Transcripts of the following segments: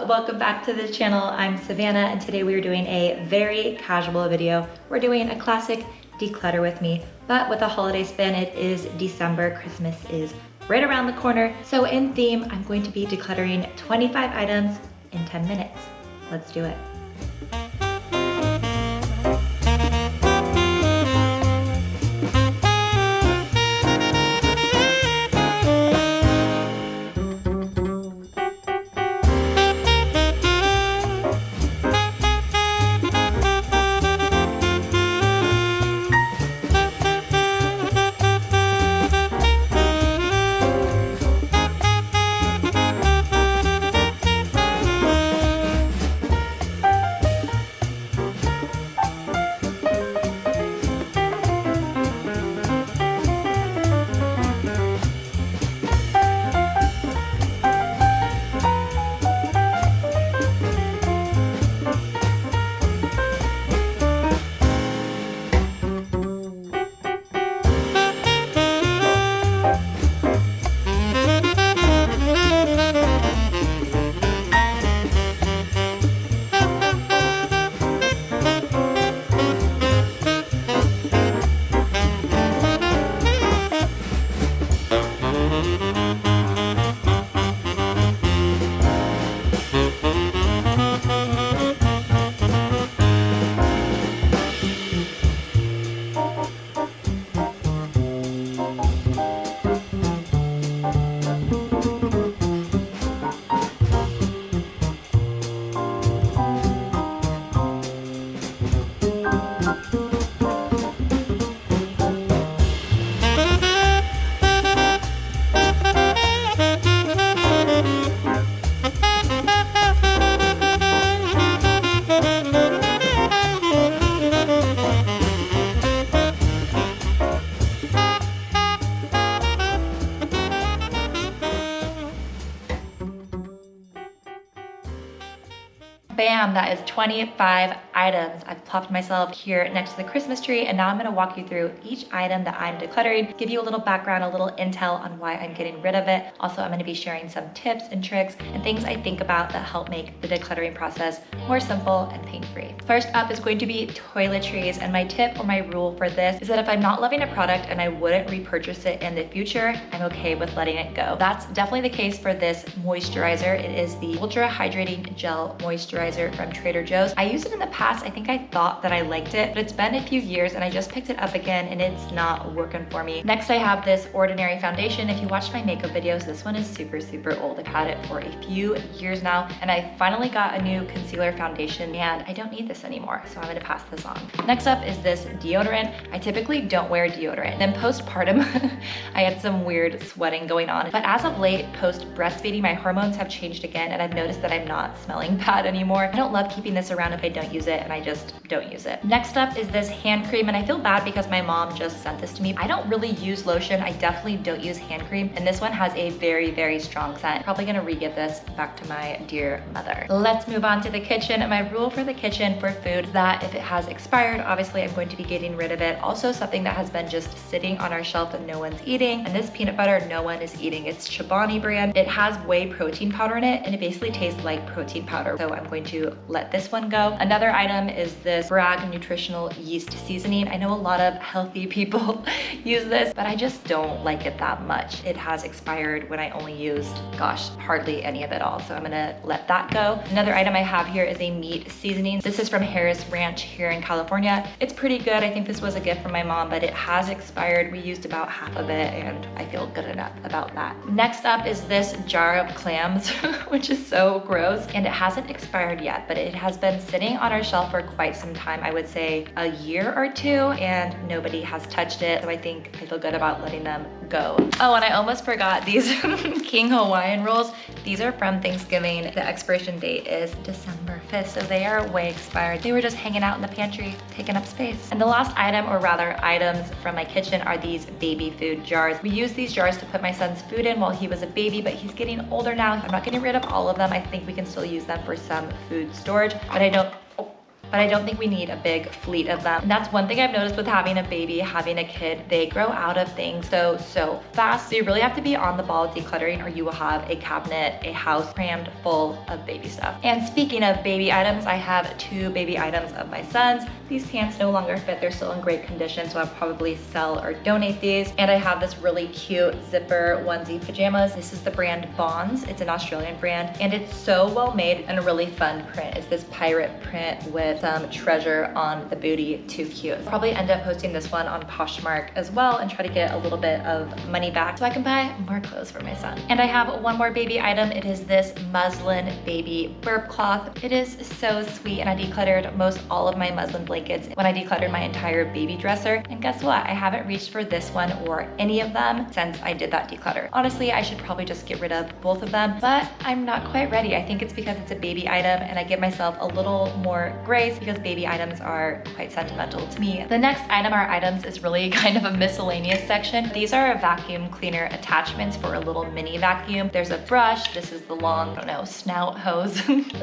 welcome back to the channel. I'm Savannah and today we are doing a very casual video. We're doing a classic declutter with me, but with a holiday spin. It is December, Christmas is right around the corner. So in theme, I'm going to be decluttering 25 items in 10 minutes. Let's do it. Bam, that is 25 items. I've plopped myself here next to the Christmas tree, and now I'm gonna walk you through each item that I'm decluttering, give you a little background, a little intel on why I'm getting rid of it. Also, I'm gonna be sharing some tips and tricks and things I think about that help make the decluttering process more simple and pain-free. First up is going to be toiletries, and my tip or my rule for this is that if I'm not loving a product and I wouldn't repurchase it in the future, I'm okay with letting it go. That's definitely the case for this moisturizer. It is the Ultra Hydrating Gel Moisturizer from Trader Joe's. I used it in the past. I think I thought that I liked it, but it's been a few years and I just picked it up again and it's not working for me. Next, I have this Ordinary foundation. If you watch my makeup videos, this one is super old. I've had it for a few years now, and I finally got a new concealer foundation and I don't need this anymore, so I'm gonna pass this on. Next up is this deodorant. I typically don't wear deodorant. Then postpartum, I had some weird sweating going on, but as of late, post breastfeeding, my hormones have changed again and I've noticed that I'm not smelling bad anymore. I don't love keeping this around if I don't use it, and I just don't use it. Next up is this hand cream, and I feel bad because my mom just sent this to me. I don't really use lotion. I definitely don't use hand cream, and this one has a very strong scent. Probably gonna re-give this back to my dear mother. Let's move on to the kitchen. And my rule for the kitchen for food is that if it has expired, obviously I'm going to be getting rid of it. Also, something that has been just sitting on our shelf that no one's eating, and this peanut butter no one is eating. It's Chobani brand. It has whey protein powder in it, and it basically tastes like protein powder, so I'm going to let this one go. Another item is this Bragg nutritional yeast seasoning. I know a lot of healthy people use this, but I just don't like it that much. It has expired when I only used, gosh, hardly any of it all, so I'm gonna let that go. Another item I have here is a meat seasoning. This is from Harris Ranch here in California. It's pretty good. I think this was a gift from my mom, but it has expired. We used about half of it and I feel good enough about that. Next up is this jar of clams, which is so gross, and it hasn't expired yet, but it has been sitting on our shelf for quite some time. I would say a year or two, and nobody has touched it, so I think I feel good about letting them go. Oh, and I almost forgot these King Hawaiian rolls. These are from Thanksgiving. The expiration date is December 5th, so they are way expired. They were just hanging out in the pantry, taking up space. And the last item, or rather items from my kitchen, are these baby food jars. We use these jars to put my son's food in while he was a baby, but he's getting older now. I'm not getting rid of all of them. I think we can still use them for some food storage, but I don't, but I don't think we need a big fleet of them. And that's one thing I've noticed with having a baby, having a kid, they grow out of things so fast. So you really have to be on the ball with decluttering, or you will have a cabinet, a house crammed full of baby stuff. And speaking of baby items, I have 2 baby items of my son's. These pants no longer fit. They're still in great condition, so I'll probably sell or donate these. And I have this really cute zipper onesie pajamas. This is the brand Bonds. It's an Australian brand, and it's so well made and a really fun print. It's this pirate print with some treasure on the booty. Too cute. I'll probably end up posting this one on Poshmark as well and try to get a little bit of money back so I can buy more clothes for my son. And I have one more baby item. It is this muslin baby burp cloth. It is so sweet, and I decluttered most all of my muslin blankets when I decluttered my entire baby dresser. And guess what? I haven't reached for this one or any of them since I did that declutter. Honestly, I should probably just get rid of both of them, but I'm not quite ready. I think it's because it's a baby item and I give myself a little more grace because baby items are quite sentimental to me. The next item or items is really kind of a miscellaneous section. These are vacuum cleaner attachments for a little mini vacuum. There's a brush. This is the long, I don't know, snout hose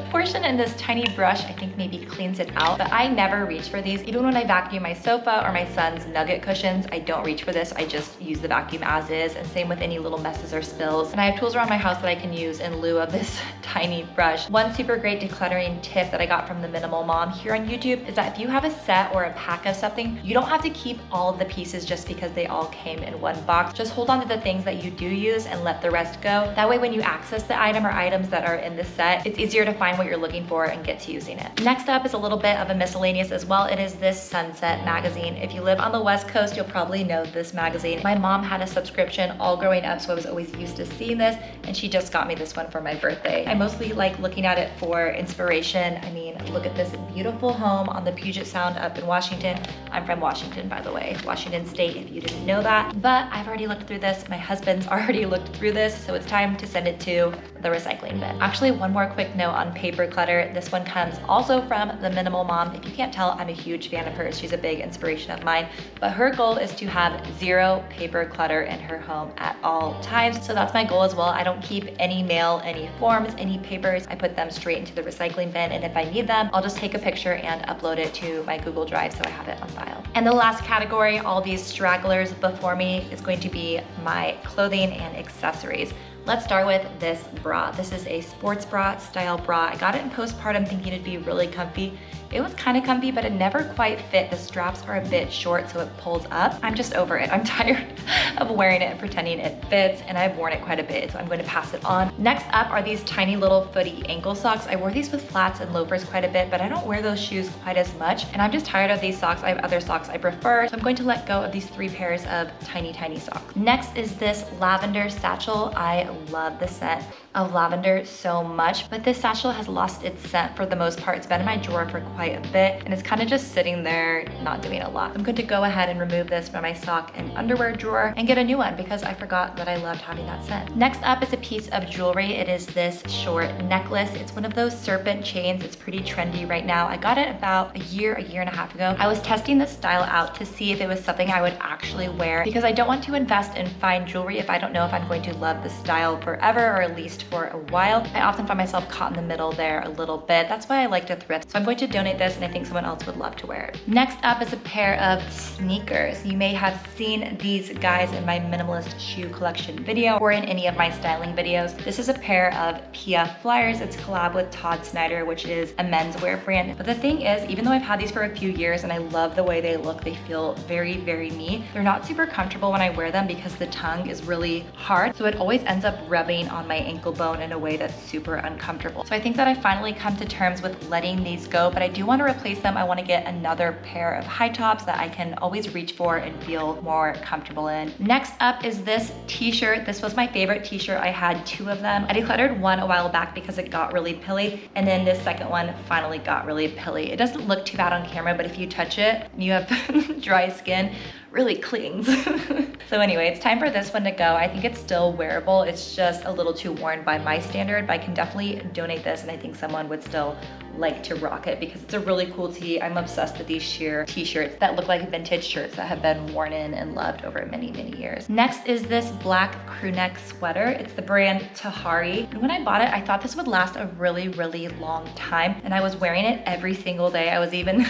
portion, and this tiny brush I think maybe cleans it out, but I never reach for these. Even when I vacuum my sofa or my son's nugget cushions, I don't reach for this. I just use the vacuum as is, and same with any little messes or spills. And I have tools around my house that I can use in lieu of this tiny brush. One super great decluttering tip that I got from the Minimal Mom here on YouTube is that if you have a set or a pack of something, you don't have to keep all of the pieces just because they all came in one box. Just hold on to the things that you do use and let the rest go. That way when you access the item or items that are in the set, it's easier to find what you're looking for and get to using it. Next up is a little bit of a miscellaneous as well. It is this Sunset magazine. If you live on the West Coast, you'll probably know this magazine. My mom had a subscription all growing up, so I was always used to seeing this, and she just got me this one for my birthday. I mostly like looking at it for inspiration. I mean, look at this beautiful home on the Puget Sound up in Washington. I'm from Washington, by the way, Washington State, if you didn't know that. But I've already looked through this. My husband's already looked through this, so it's time to send it to the recycling bin. Actually, one more quick note on paper clutter. This one comes also from the Minimal Mom. If you can't tell, I'm a huge fan of hers. She's a big inspiration of mine, but her goal is to have 0 paper clutter in her home at all times. So that's my goal as well. I don't keep any mail, any forms, any papers. I put them straight into the recycling bin, and if I need them, I'll just take a picture and upload it to my Google Drive so I have it on file. And the last category, all these stragglers before me, is going to be my clothing and accessories. Let's start with this bra. This is a sports bra style bra. I got it in postpartum thinking it'd be really comfy. It was kind of comfy, but it never quite fit. The straps are a bit short, so it pulls up. I'm just over it. I'm tired of wearing it and pretending it fits, and I've worn it quite a bit, so I'm going to pass it on. Next up are these tiny little footy ankle socks. I wore these with flats and loafers quite a bit, but I don't wear those shoes quite as much, and I'm just tired of these socks. I have other socks I prefer, so I'm going to let go of these 3 pairs of tiny, tiny socks. Next is this lavender satchel. I love the scent of lavender so much, but this satchel has lost its scent for the most part. It's been in my drawer for quite a bit, and it's kind of just sitting there not doing a lot. I'm going to go ahead and remove this from my sock and underwear drawer and get a new one because I forgot that I loved having that scent. Next up is a piece of jewelry. It is this short necklace. It's one of those serpent chains. It's pretty trendy right now. I got it about a year and a half ago. I was testing this style out to see if it was something I would actually wear because I don't want to invest in fine jewelry if I don't know if I'm going to love the style forever or at least for a while. I often find myself caught in the middle there a little bit. That's why I like to thrift. So I'm going to donate this, and I think someone else would love to wear it. Next up is a pair of sneakers. You may have seen these guys in my minimalist shoe collection video or in any of my styling videos. This is a pair of Pia Flyers. It's a collab with Todd Snyder, which is a menswear brand. But the thing is, even though I've had these for a few years and I love the way they look, they feel very, very me. They're not super comfortable when I wear them because the tongue is really hard. So it always ends up rubbing on my ankle bone in a way that's super uncomfortable. So I think that I finally come to terms with letting these go, but I do want to replace them. I want to get another pair of high tops that I can always reach for and feel more comfortable in. Next up is this t-shirt. This was my favorite t-shirt. I had 2 of them. I decluttered one a while back because it got really pilly, and then this second one finally got really pilly. It doesn't look too bad on camera, but if you touch it and you have dry skin, really clings. So anyway, it's time for this one to go. I think it's still wearable. It's just a little too worn by my standard, but I can definitely donate this, and I think someone would still like to rock it because it's a really cool tee. I'm obsessed with these sheer t-shirts that look like vintage shirts that have been worn in and loved over many, many years. Next is this black crew neck sweater. It's the brand Tahari. And when I bought it, I thought this would last a really, really long time. And I was wearing it every single day. I was even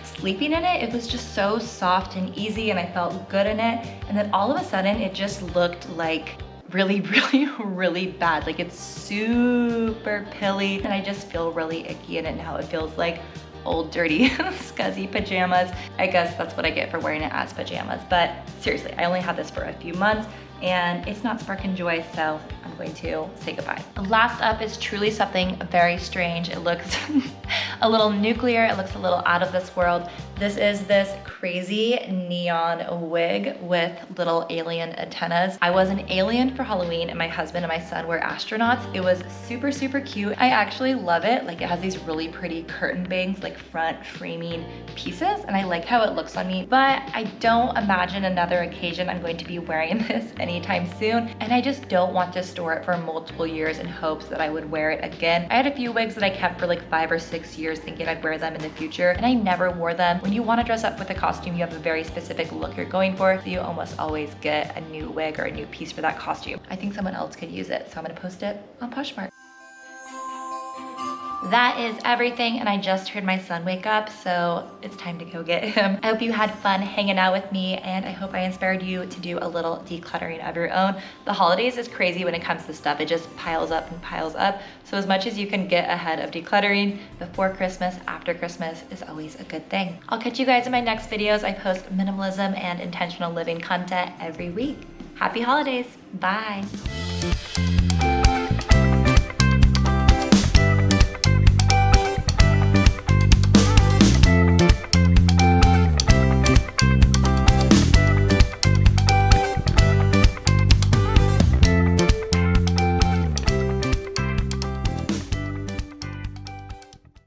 sleeping in it. It was just so soft and easy, and I felt good in it. And then all of a sudden, it just looked like really, really, really bad. Like, it's super pilly, and I just feel really icky in it now. It feels like old, dirty, scuzzy pajamas. I guess that's what I get for wearing it as pajamas. But seriously, I only had this for a few months, and it's not sparking joy, so I'm going to say goodbye. Last up is truly something very strange. It looks a little nuclear. It looks a little out of this world. This is this crazy neon wig with little alien antennas. I was an alien for Halloween, and my husband and my son were astronauts. It was super, super cute. I actually love it. Like, it has these really pretty curtain bangs, like front framing pieces, and I like how it looks on me, but I don't imagine another occasion I'm going to be wearing this anytime soon, and I just don't want to store it for multiple years in hopes that I would wear it again. I had a few wigs that I kept for like 5 or 6 years thinking I'd wear them in the future, and I never wore them. When you want to dress up with a costume, you have a very specific look you're going for, so you almost always get a new wig or a new piece for that costume. I think someone else could use it, so I'm gonna post it on Poshmark. That is everything, and I just heard my son wake up, so it's time to go get him. I hope you had fun hanging out with me, and I hope I inspired you to do a little decluttering of your own. The holidays is crazy when it comes to stuff. It just piles up and piles up. So as much as you can get ahead of decluttering before Christmas, after Christmas is always a good thing. I'll catch you guys in my next videos. I post minimalism and intentional living content every week. Happy holidays. Bye.